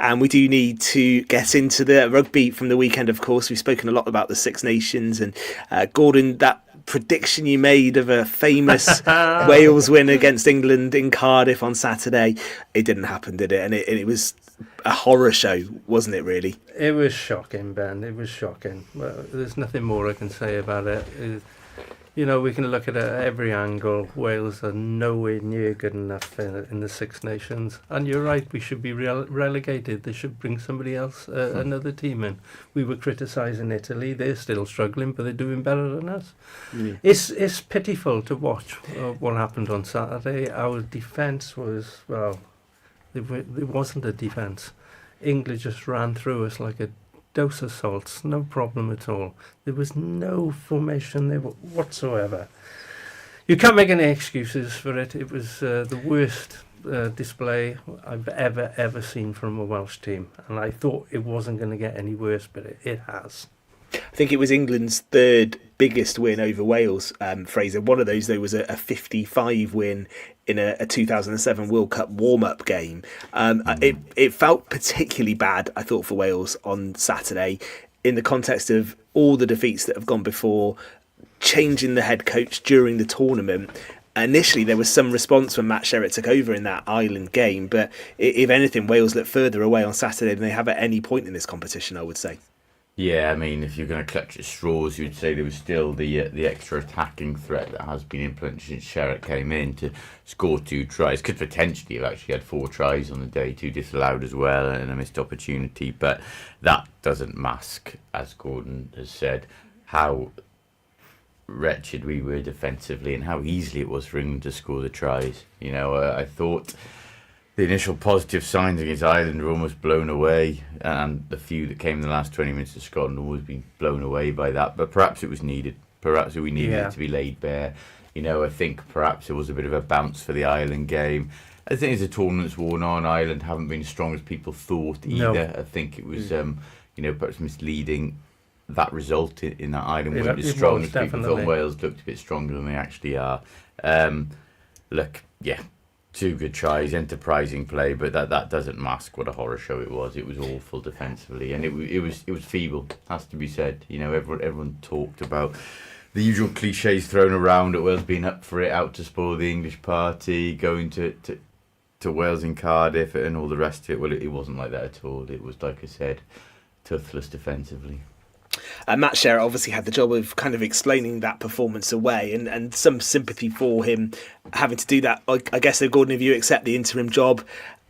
And we do need to get into the rugby from the weekend, of course. We've spoken a lot about the Six Nations. And Gordon, that prediction you made of a famous Wales win against England in Cardiff on Saturday, it didn't happen, did it? And it was a horror show, wasn't it, really? It was shocking, Ben. It was shocking. Well, there's nothing more I can say about it. We can look at it at every angle. Wales are nowhere near good enough in the Six Nations. And you're right, we should be relegated. They should bring somebody else, another team in. We were criticising Italy. They're still struggling, but they're doing better than us. Mm. It's pitiful to watch what happened on Saturday. Our defence was, well, there wasn't a defence. England just ran through us like a dose of salts, no problem at all. There was no formation there whatsoever. You can't make any excuses for it. It was the worst display I've ever seen from a Welsh team, and I thought it wasn't going to get any worse, but it has. I think it was England's third biggest win over Wales, Fraser. One of those, though, was a 55 win in a 2007 World Cup warm-up game. It felt particularly bad, I thought, for Wales on Saturday in the context of all the defeats that have gone before, changing the head coach during the tournament. Initially, there was some response when Matt Sherratt took over in that Ireland game, but if anything, Wales looked further away on Saturday than they have at any point in this competition, I would say. Yeah, I mean, if you're going to clutch at straws, you'd say there was still the extra attacking threat that has been implemented since Sherratt came in to score 2 tries. Could potentially have actually had 4 tries on the day, 2 disallowed as well, and a missed opportunity. But that doesn't mask, as Gordon has said, how wretched we were defensively and how easily it was for England to score the tries. I thought the initial positive signs against Ireland were almost blown away, and the few that came in the last 20 minutes of Scotland have always been blown away by that. But perhaps it was needed. Perhaps we needed it to be laid bare. I think perhaps it was a bit of a bounce for the Ireland game. I think as the tournament's worn on, Ireland haven't been as strong as people thought either. No. I think it was, perhaps misleading. That result in that Ireland weren't as strong as people thought. Wales looked a bit stronger than they actually are. 2 good tries, enterprising play, but that doesn't mask what a horror show it was. It was awful defensively, and it was feeble, has to be said. Everyone talked about the usual cliches thrown around at Wales being up for it, out to spoil the English party, going to Wales in Cardiff, and all the rest of it. Well, it wasn't like that at all. It was, like I said, toothless defensively. Matt Sherratt obviously had the job of kind of explaining that performance away, and some sympathy for him having to do that. I guess, though, Gordon, if you accept the interim job,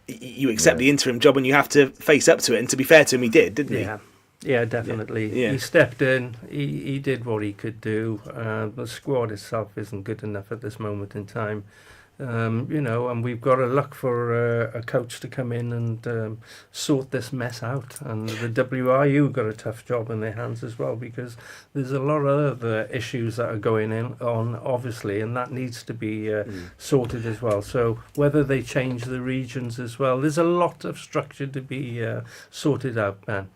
you accept the interim job and you have to face up to it. And to be fair to him, he did, didn't he? Yeah, definitely. Yeah. He stepped in. He did what he could do. The squad itself isn't good enough at this moment in time. And we've got to look for a coach to come in and sort this mess out. And the WRU got a tough job in their hands as well, because there's a lot of other issues that are going on, obviously, and that needs to be sorted as well. So whether they change the regions as well, there's a lot of structure to be sorted out, Ben.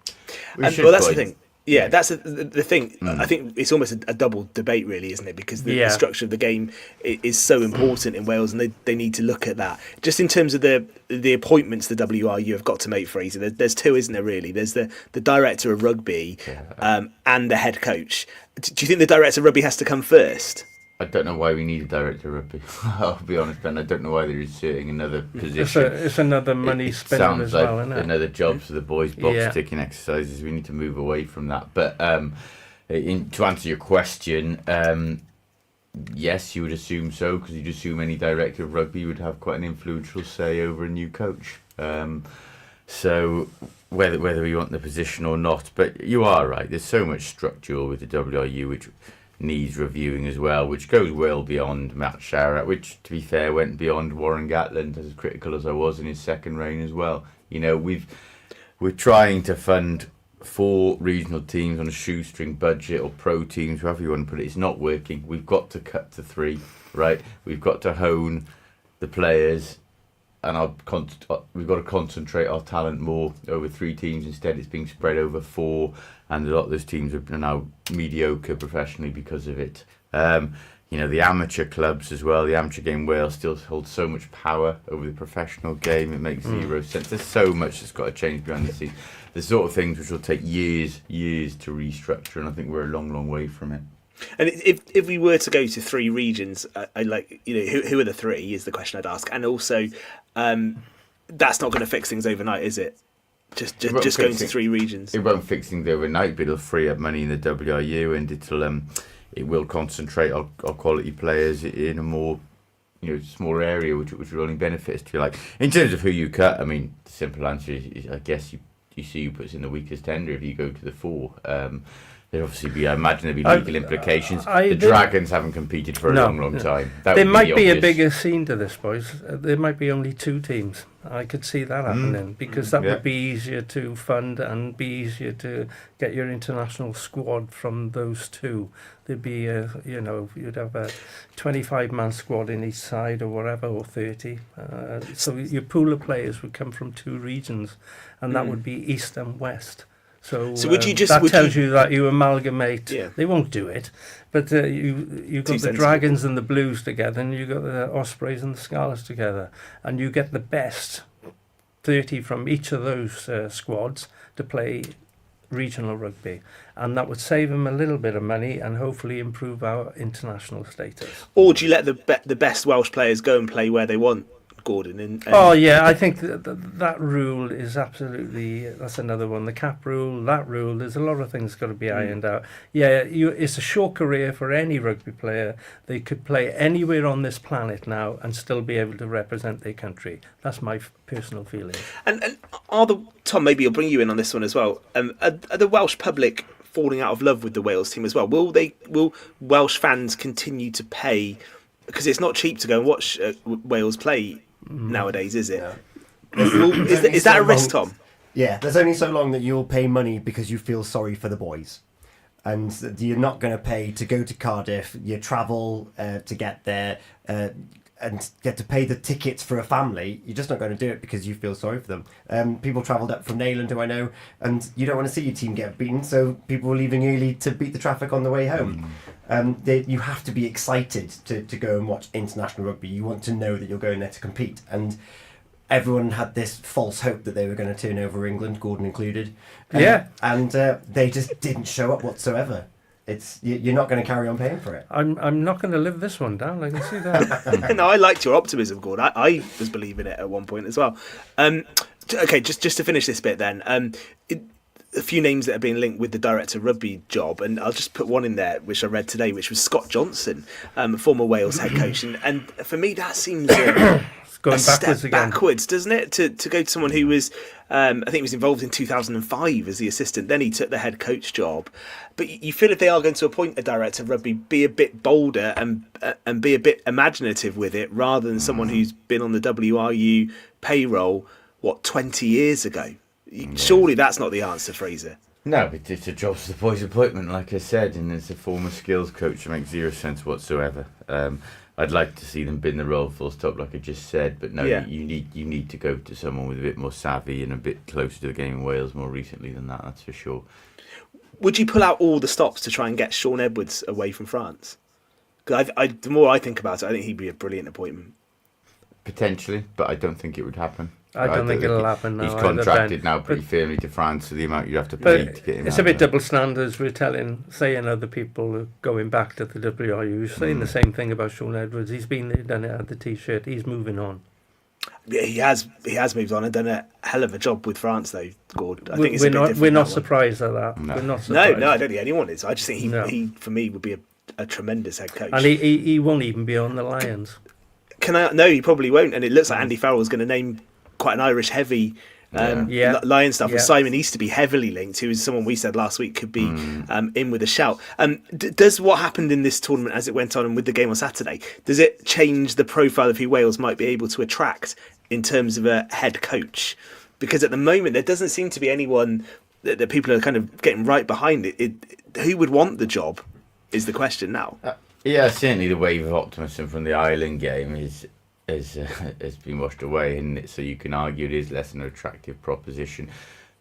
That's the thing. Yeah, that's the thing. I think it's almost a double debate, really, isn't it? Because the structure of the game is so important in Wales, and they need to look at that. Just in terms of the appointments the WRU have got to make, Fraser, there's 2, isn't there, really? There's the director of rugby and the head coach. Do you think the director of rugby has to come first? I don't know why we need a director of rugby. I'll be honest, Ben. I don't know why they're inserting another position. It's another money spinner as well, isn't it? Another job for the boys' box ticking exercises. We need to move away from that. But to answer your question, yes, you would assume so, because you'd assume any director of rugby would have quite an influential say over a new coach. So whether we want the position or not, but you are right. There's so much structural with the WRU which needs reviewing as well, which goes well beyond Matt Sherratt, which, to be fair, went beyond Warren Gatland, as critical as I was in his second reign as well. We're trying to fund 4 regional teams on a shoestring budget, or pro teams, however you want to put it. It's not working. We've got to cut to 3, right? We've got to hone the players, and we've got to concentrate our talent more over 3 teams. Instead, it's being spread over 4, and a lot of those teams are now mediocre professionally because of it. the amateur clubs as well. The amateur game in Wales still holds so much power over the professional game. It makes zero sense. There's so much that's got to change behind the scenes. The sort of things which will take years to restructure, and I think we're a long way from it. And if we were to go to 3 regions, I like, who are the 3 is the question I'd ask. And also, that's not going to fix things overnight, is it? Just going to 3 regions. It won't fix things overnight, but it'll free up money in the WRU, and it will concentrate our quality players in a more smaller area, which will only benefit us. To like in terms of who you cut, I mean, the simple answer is I guess you see who puts in the weakest tender if you go to the 4. There'd obviously be, I imagine there'd be legal implications. The Dragons haven't competed for a long time. There might be a bigger scene to this, boys. There might be only 2 teams. I could see that happening because that would be easier to fund and be easier to get your international squad from those 2. There'd be you'd have a 25-man squad in each side or whatever, or 30. So your pool of players would come from 2 regions, and that would be East and West. So would you that tells you that you amalgamate. Yeah. They won't do it, but you got the Dragons and the Blues together, and you got the Ospreys and the Scarlets together, and you get the best 30 from each of those squads to play regional rugby, and that would save them a little bit of money and hopefully improve our international status. Or do you let the best Welsh players go and play where they want? Gordon and oh yeah, I think that rule is absolutely, that's another one. The cap rule, that rule, there's a lot of things got to be ironed out. Yeah, it's a short career for any rugby player. They could play anywhere on this planet now and still be able to represent their country. That's my personal feeling. And Tom, maybe I'll bring you in on this one as well. Are the Welsh public falling out of love with the Wales team as well? Will Welsh fans continue to pay, because it's not cheap to go and watch Wales play nowadays, is it? No. Is that a risk, Tom? Yeah, there's only so long that you'll pay money because you feel sorry for the boys, and you're not going to pay to go to Cardiff. You travel to get there and get to pay the tickets for a family. You're just not going to do it because you feel sorry for them. People travelled up from Neyland, who I know, and you don't want to see your team get beaten, so people were leaving early to beat the traffic on the way home. You have to be excited to go and watch international rugby. You want to know that you're going there to compete. And everyone had this false hope that they were going to turn over England, Gordon included. And they just didn't show up whatsoever. You're not going to carry on paying for it. I'm not going to live this one down. I can see that. No, I liked your optimism, Gordon. I was believing it at one point as well. Okay, just to finish this bit then. A few names that are being linked with the director of rugby job, and I'll just put one in there which I read today, which was Scott Johnson, former Wales head coach, and for me that seems going backwards, doesn't it? To go to someone who was, I think he was involved in 2005 as the assistant, then he took the head coach job. But you feel if they are going to appoint a director of rugby, be a bit bolder and be a bit imaginative with it, rather than someone who's been on the WRU payroll 20 years ago. Surely that's not the answer, Fraser. No, it's a job's the boy's appointment, like I said, and as a former skills coach, it makes zero sense whatsoever. I'd like to see them bin the role full stop, like I just said, but no, you need to go to someone with a bit more savvy and a bit closer to the game in Wales more recently than that. That's for sure. Would you pull out all the stops to try and get Sean Edwards away from France? Because the more I think about it, I think he'd be a brilliant appointment. Potentially, but I don't think it would happen. I don't think it'll happen now. He's contracted now pretty firmly to France, so the amount you have to pay to get him it's out a bit there. double standards. We're saying other people are going back to the WRU, saying the same thing about Sean Edwards. He's been there, done it, had the T-shirt. He's moving on. Yeah, he has moved on and done a hell of a job with France, though, Gord. I think we're not surprised at that. No. We're not surprised. No, I don't think anyone is. I just think he for me, would be a tremendous head coach. And he won't even be on the Lions. No, he probably won't. And it looks like Andy Farrell's going to name quite an Irish heavy Lion stuff with Simon Easterby heavily linked, who is someone we said last week could be in with a shout. Does what happened in this tournament as it went on and with the game on Saturday, does it change the profile of who Wales might be able to attract in terms of a head coach? Because at the moment there doesn't seem to be anyone that people are kind of getting right behind it. Who would want the job is the question now. Yeah, certainly the wave of optimism from the Ireland game has been washed away, and so you can argue it is less an attractive proposition.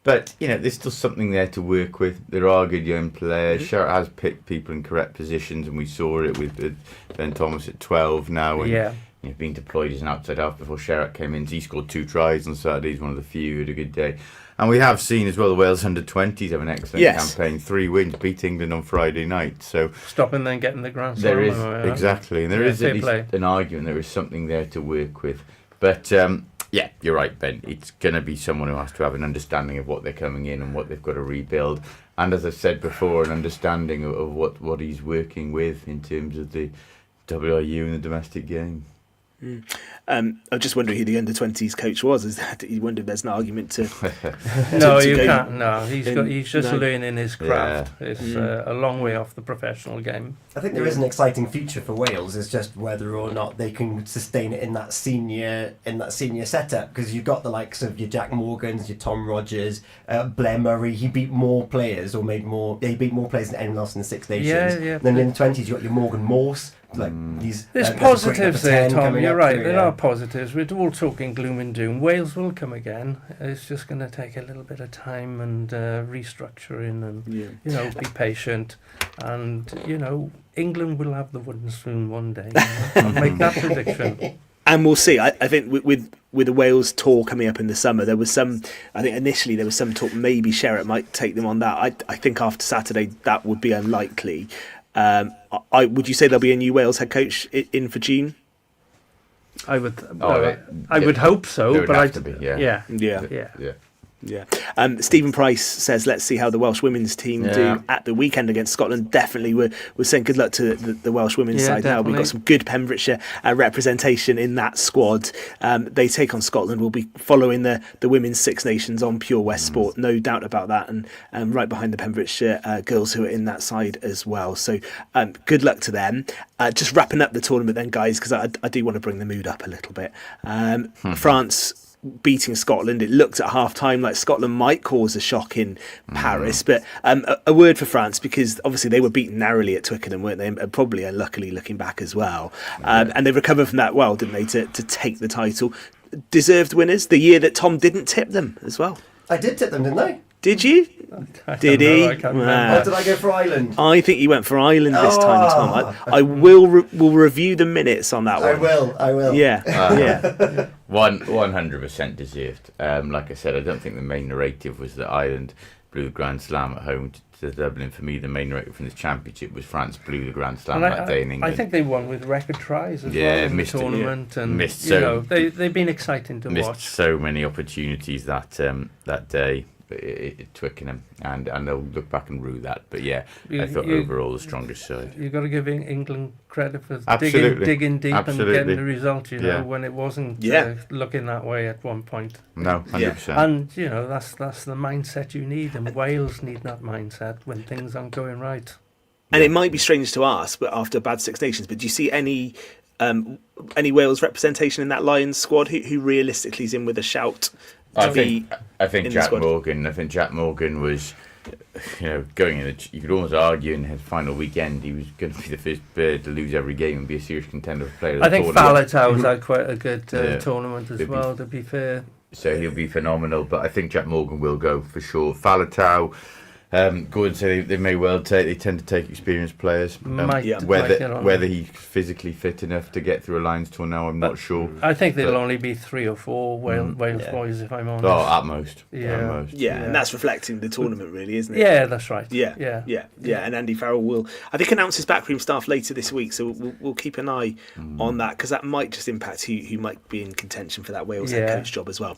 But, there's still something there to work with. There are good young players. Sherratt has picked people in correct positions, and we saw it with Ben Thomas at 12 now. And, being deployed as an outside half before Sherratt came in. He scored 2 tries on Saturday. He's one of the few who had a good day. And we have seen as well the Wales under-20s have an excellent campaign. 3 wins, beat England on Friday night. So stopping then getting the Grand Slam. There is, exactly. And there is at least an argument. There is something there to work with. But... yeah, you're right, Ben. It's going to be someone who has to have an understanding of what they're coming in and what they've got to rebuild. And as I said before, an understanding of what he's working with in terms of the WRU and the domestic game. I'm just wondering who the under-20s coach was. Is that you wonder if there's an argument to? No, you can't. No, he's just learning his craft. Yeah. It's a long way off the professional game. I think there is an exciting future for Wales. It's just whether or not they can sustain it in that senior setup. Because you've got the likes of your Jack Morgans, your Tom Rogers, Blair Murray. He beat more players or made more. He beat more players than anyone else in the Six Nations. Yeah. Then in the 20s, you got your Morgan Morse. There's positives there, Tom. You're right. There are positives. We're all talking gloom and doom. Wales will come again. It's just going to take a little bit of time and restructuring, and be patient. And England will have the wooden spoon one day. I'll make that prediction. And we'll see. I think with the Wales tour coming up in the summer, there was some. I think initially there was some talk maybe Sherratt might take them on that. I think after Saturday that would be unlikely. Would you say there'll be a new Wales head coach in for June? I would hope so, but have to be, yeah. Stephen Price says, let's see how the Welsh women's team do at the weekend against Scotland. Definitely, we're saying good luck to the Welsh women's side now. We've got some good Pembrokeshire representation in that squad. They take on Scotland. We'll be following the women's Six Nations on Pure West Sport, no doubt about that, and right behind the Pembrokeshire girls who are in that side as well. So good luck to them. Just wrapping up the tournament then, guys, because I do want to bring the mood up a little bit. France beating Scotland. It looked at half-time like Scotland might cause a shock in Paris, but a word for France, because obviously they were beaten narrowly at Twickenham, weren't they? And probably unluckily looking back as well. And they recovered from that well, didn't they, to take the title. Deserved winners, the year that Tom didn't tip them as well. I did tip them, didn't I? Did you? Did he? Or did I go for Ireland? I think you went for Ireland this time, Tom. I will review the minutes on that one. I will. Yeah. 100% deserved. Like I said, I don't think the main narrative was that Ireland blew the Grand Slam at home to Dublin. For me, the main narrative from this championship was France blew the Grand Slam that day in England. I think they won with record tries as well in the tournament. And missed they've been exciting to watch. Missed so many opportunities that day at Twickenham, and they'll look back and rue that. But I thought overall the strongest side. You've got to give England credit for digging deep and getting the result, when it wasn't looking that way at one point. No, 100%. And, that's the mindset you need, and Wales need that mindset when things aren't going right. And it might be strange to ask, but after a bad Six Nations, but do you see any Wales representation in that Lions squad who realistically is in with a shout? I think Jack Morgan. I think Jack Morgan was, going in. You could almost argue in his final weekend he was going to be the first bird to lose every game and be a serious contender for player of the tournament. I think Faletau's had quite a good tournament as well. To be fair, so he'll be phenomenal. But I think Jack Morgan will go for sure. Faletau. Gordon said they may well they tend to take experienced players. Whether he's physically fit enough to get through a Lions tour now, I'm not sure. I think there'll only be 3 or 4 Wales boys, if I'm honest. Oh, at most. And that's reflecting the tournament, really, isn't it? Yeah, that's right. Yeah. And Andy Farrell will, I think, announce his backroom staff later this week, so we'll keep an eye on that, because that might just impact who might be in contention for that Wales head coach job as well.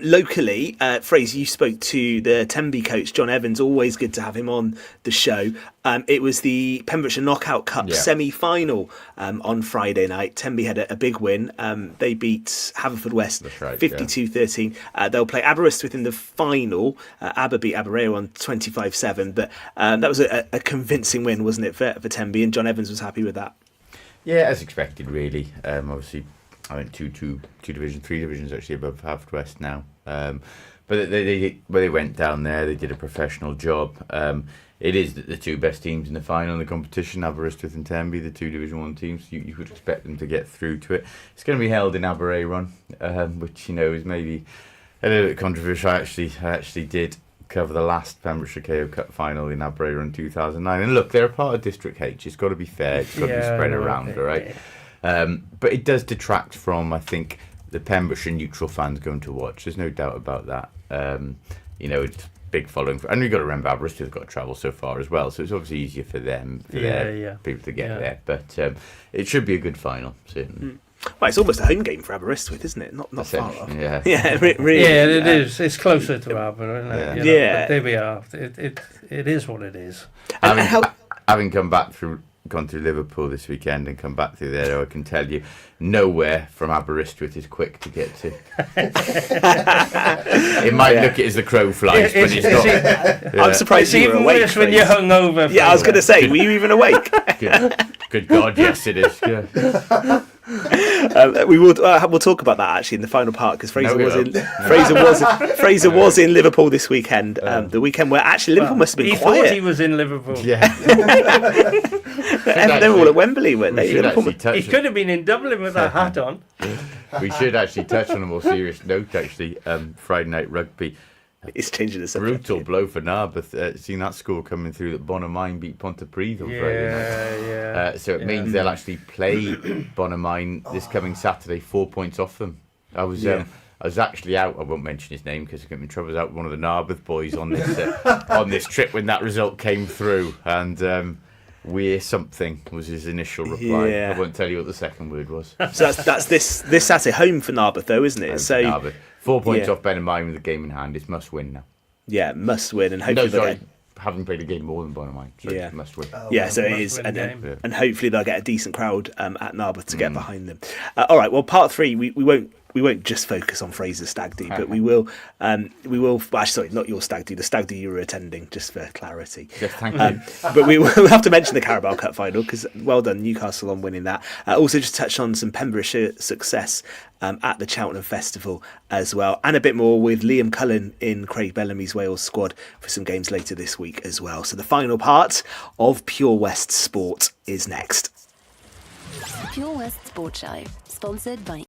Locally, Fraser, you spoke to the Tenby coach, John Evans. Always good to have him on the show. It was the Pembrokeshire Knockout Cup semi-final on Friday night. Tenby had a big win. They beat Haverfordwest 52-13. They'll play Aberystwyth in the final. Aber beat Aberystwyth on 25-7, but that was a convincing win, wasn't it, for Tenby, and John Evans was happy with that. Yeah, as expected, really. Obviously, I think 3 divisions actually above Haverfordwest now. But they went down there, they did a professional job. It is the 2 best teams in the final in the competition, Aberystwyth and Tenby, the 2 Division 1 teams. You would expect them to get through to it. It's going to be held in Aberystwyth, which is maybe a little bit controversial. I actually did cover the last Pembrokeshire KO Cup final in Aberystwyth in 2009. And look, they're a part of District H. It's got to be fair. It's got to be spread around, all right? But it does detract from, I think, the Pembrokeshire neutral fans going to watch. There's no doubt about that. It's big following. And we've got to remember Aberystwyth have got to travel so far as well. So it's obviously easier for them, people to get there. But it should be a good final, certainly. Well, it's almost a home game for Aberystwyth, isn't it? Not far off. Yeah. Really. Yeah, it is. It's closer to Aber, isn't it? Yeah. But there we are. It is what it is. Having gone through Liverpool this weekend and come back through there, I can tell you, nowhere from Aberystwyth is quick to get to. It might look it as the crow flies, but it's not. I'm surprised It's you were even awake. worse when you're hungover. Yeah, I was going to say, were you even awake? Good God, yes, it is. Yeah. We'll talk about that actually in the final part because Fraser was in Liverpool this weekend. The weekend where actually Liverpool must have been quiet. He thought he was in Liverpool. Yeah. They were all at Wembley, weren't they? He could have been in Dublin with a hat on. We should actually touch on a more serious note. Actually, Friday night rugby. It's changing the subject. Brutal blow for Narberth. Seen that score coming through that Bonamine beat Pontypridd on Friday night. So it means they'll actually play Bonamine this coming Saturday, 4 points off them. I was actually out. I won't mention his name because I get in trouble. I was out with one of the Narberth boys on this trip when that result came through, and we're something was his initial reply. I won't tell you what the second word was. So that's this Saturday home for Narberth though, isn't it? Home So Narberth. 4 points off Bonamine with the game in hand. It's must win now. Yeah, must win, and hopefully having played a game more than Bonamine, so it's must win. So it is, and hopefully they'll get a decent crowd at Narberth to get behind them. All right, well, part 3 we won't just focus on Fraser's stag do, but we will. Well, actually, sorry, not your stag do. The stag do you were attending, just for clarity. Yes, thank you. But we will have to mention the Carabao Cup final because well done Newcastle on winning that. Also, just touch on some Pembrokeshire success at the Cheltenham Festival as well, and a bit more with Liam Cullen in Craig Bellamy's Wales squad for some games later this week as well. So the final part of Pure West Sport is next. Pure West Sport Show, sponsored by